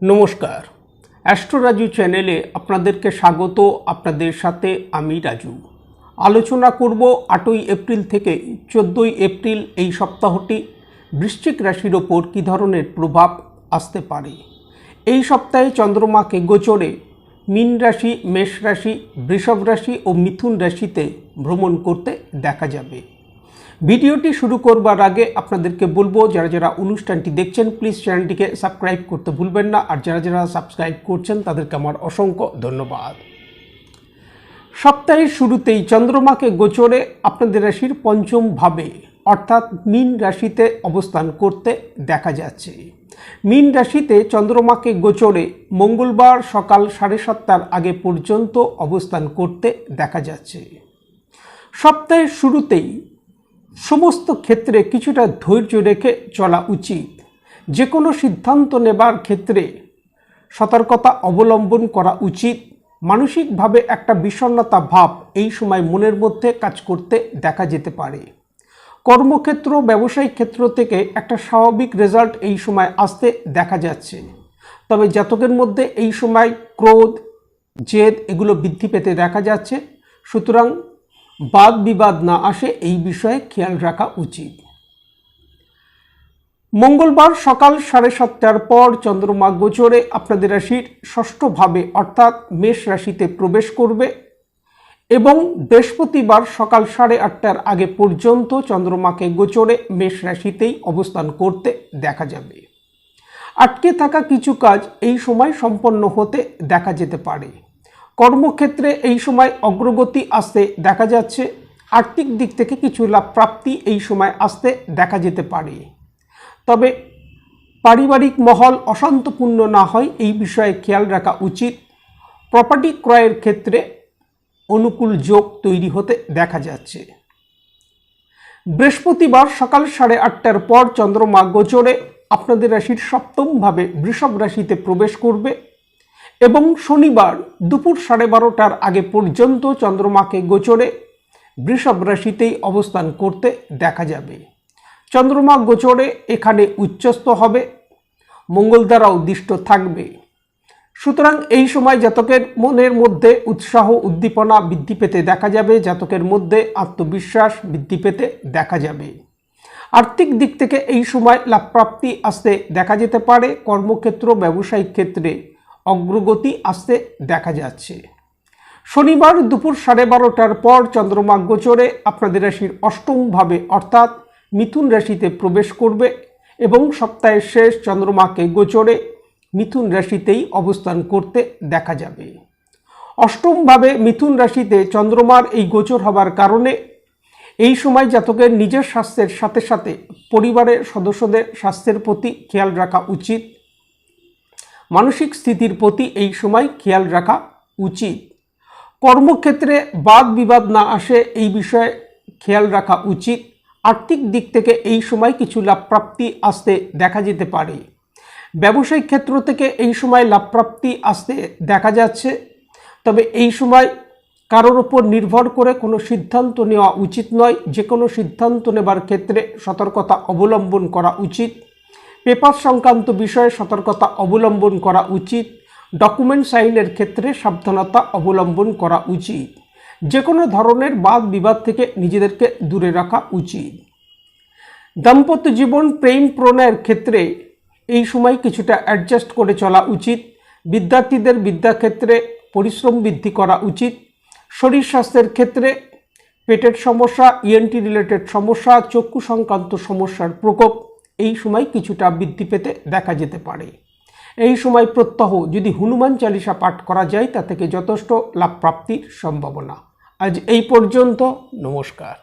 নমস্কার, অ্যাস্ট্রো রাজু চ্যানেলে আপনাদেরকে স্বাগত। আপনাদের সাথে আমি রাজু। আলোচনা করব 8ই এপ্রিল থেকে 14ই এপ্রিল এই সপ্তাহটি বৃশ্চিক রাশির ওপর কী ধরনের প্রভাব আসতে পারে। এই সপ্তাহে চন্দ্রমাকে গোচরে মীন রাশি, মেষ রাশি, বৃষভ রাশি ও মিথুন রাশিতে ভ্রমণ করতে দেখা যাবে। ভিডিওটি শুরু করবার আগে আপনাদেরকে বলবো, যারা যারা অনুষ্ঠানটি দেখছেন প্লিজ চ্যানেলটিকে সাবস্ক্রাইব করতে ভুলবেন না, আর যারা যারা সাবস্ক্রাইব করছেন তাদেরকে আমার অসংখ্য ধন্যবাদ। সপ্তাহের শুরুতেই চন্দ্রমাকে গোচরে আপনাদের রাশির পঞ্চম ভাবে অর্থাৎ মীন রাশিতে অবস্থান করতে দেখা যাচ্ছে। মীন রাশিতে চন্দ্রমাকে গোচরে মঙ্গলবার সকাল 7:30টার আগে পর্যন্ত অবস্থান করতে দেখা যাচ্ছে। সপ্তাহের শুরুতেই সমস্ত ক্ষেত্রে কিছুটা ধৈর্য রেখে চলা উচিত। যে কোনো সিদ্ধান্ত নেবার ক্ষেত্রে সতর্কতা অবলম্বন করা উচিত। মানসিকভাবে একটা বিষণ্ণতা ভাব এই সময় মনের মধ্যে কাজ করতে দেখা যেতে পারে। কর্মক্ষেত্র, ব্যবসায়িক ক্ষেত্র থেকে একটা স্বাভাবিক রেজাল্ট এই সময় আসতে দেখা যাচ্ছে। তবে জাতকের মধ্যে এই সময় ক্রোধ, জেদ এগুলো বৃদ্ধি পেতে দেখা যাচ্ছে। সুতরাং বাদ বিবাদ না আসে এই বিষয়ে খেয়াল রাখা উচিত। মঙ্গলবার সকাল 7:30টার পর চন্দ্রমা গোচরে আপনাদের রাশির ষষ্ঠ ভাবে অর্থাৎ মেষ রাশিতে প্রবেশ করবে এবং বৃহস্পতিবার সকাল 8:30টার আগে পর্যন্ত চন্দ্রমাকে গোচরে মেষ রাশিতেই অবস্থান করতে দেখা যাবে। আটকে থাকা কিছু কাজ এই সময় সম্পন্ন হতে দেখা যেতে পারে। কর্মক্ষেত্রে এই সময় অগ্রগতি আসতে দেখা যাচ্ছে। আর্থিক দিক থেকে কিছু লাভ প্রাপ্তি এই সময় আসতে দেখা যেতে পারে। তবে পারিবারিক মহল অশান্তপূর্ণ না হয় এই বিষয়ে খেয়াল রাখা উচিত। প্রপার্টি ক্রয়ের ক্ষেত্রে অনুকূল যোগ তৈরি হতে দেখা যাচ্ছে। বৃহস্পতিবার সকাল 8:30টার পর চন্দ্রমা গোচরে আপনাদের রাশির সপ্তম ভাবে বৃষভ রাশিতে প্রবেশ করবে এবং শনিবার দুপুর 12:30টার আগে পর্যন্ত চন্দ্রমাকে গোচরে বৃষভ রাশিতেই অবস্থান করতে দেখা যাবে। চন্দ্রমা গোচরে এখানে উচ্চস্থ হবে, মঙ্গল দ্বারাও দৃষ্ট থাকবে। সুতরাং এই সময় জাতকের মনের মধ্যে উৎসাহ উদ্দীপনা বৃদ্ধি পেতে দেখা যাবে। জাতকের মধ্যে আত্মবিশ্বাস বৃদ্ধি পেতে দেখা যাবে। আর্থিক দিক থেকে এই সময় লাভপ্রাপ্তি আসতে দেখা যেতে পারে। কর্মক্ষেত্র, ব্যবসায়িক ক্ষেত্রে অগ্রগতি আসতে দেখা যাচ্ছে। শনিবার দুপুর 12:30টার পর চন্দ্রমা গোচরে আপনাদের রাশির অষ্টম ভাবে অর্থাৎ মিথুন রাশিতে প্রবেশ করবে এবং সপ্তাহের শেষ চন্দ্রমাকে গোচরে মিথুন রাশিতেই অবস্থান করতে দেখা যাবে। অষ্টম ভাবে মিথুন রাশিতে চন্দ্রমার এই গোচর হবার কারণে এই সময় জাতকের নিজের স্বাস্থ্যের সাথে সাথে পরিবারের সদস্যদের স্বাস্থ্যের প্রতি খেয়াল রাখা উচিত। মানসিক স্থিতির প্রতি এই সময় খেয়াল রাখা উচিত। কর্মক্ষেত্রে বাদ বিবাদ না আসে এই বিষয়ে খেয়াল রাখা উচিত। আর্থিক দিক থেকে এই সময় কিছু লাভপ্রাপ্তি আসতে দেখা যেতে পারে। ব্যবসায়িক ক্ষেত্র থেকে এই সময় লাভপ্রাপ্তি আসতে দেখা যাচ্ছে। তবে এই সময় কারোর ওপর নির্ভর করে কোনো সিদ্ধান্ত নেওয়া উচিত নয়। যে কোনো সিদ্ধান্ত নেবার ক্ষেত্রে সতর্কতা অবলম্বন করা উচিত। পেপার সংক্রান্ত বিষয়ে সতর্কতা অবলম্বন করা উচিত। ডকুমেন্ট সাইনের ক্ষেত্রে সাবধানতা অবলম্বন করা উচিত। যে কোনো ধরনের বাদ বিবাদ থেকে নিজেদেরকে দূরে রাখা উচিত। দাম্পত্য জীবন, প্রেম প্রণয়ের ক্ষেত্রে এই সময় কিছুটা অ্যাডজাস্ট করে চলা উচিত। বিদ্যার্থীদের বিদ্যাক্ষেত্রে পরিশ্রম বৃদ্ধি করা উচিত। শরীর স্বাস্থ্যের ক্ষেত্রে পেটের সমস্যা, ইএনটি রিলেটেড সমস্যা, চক্ষু সংক্রান্ত সমস্যার প্রকোপ এই সময় কিছুটা বৃদ্ধি পেতে দেখা যেতে পারে। এই সময় প্রত্যহ যদি হনুমান চালিসা পাঠ করা যায় তা থেকে যথেষ্ট লাভ প্রাপ্তির সম্ভাবনা। আজ এই পর্যন্ত। নমস্কার।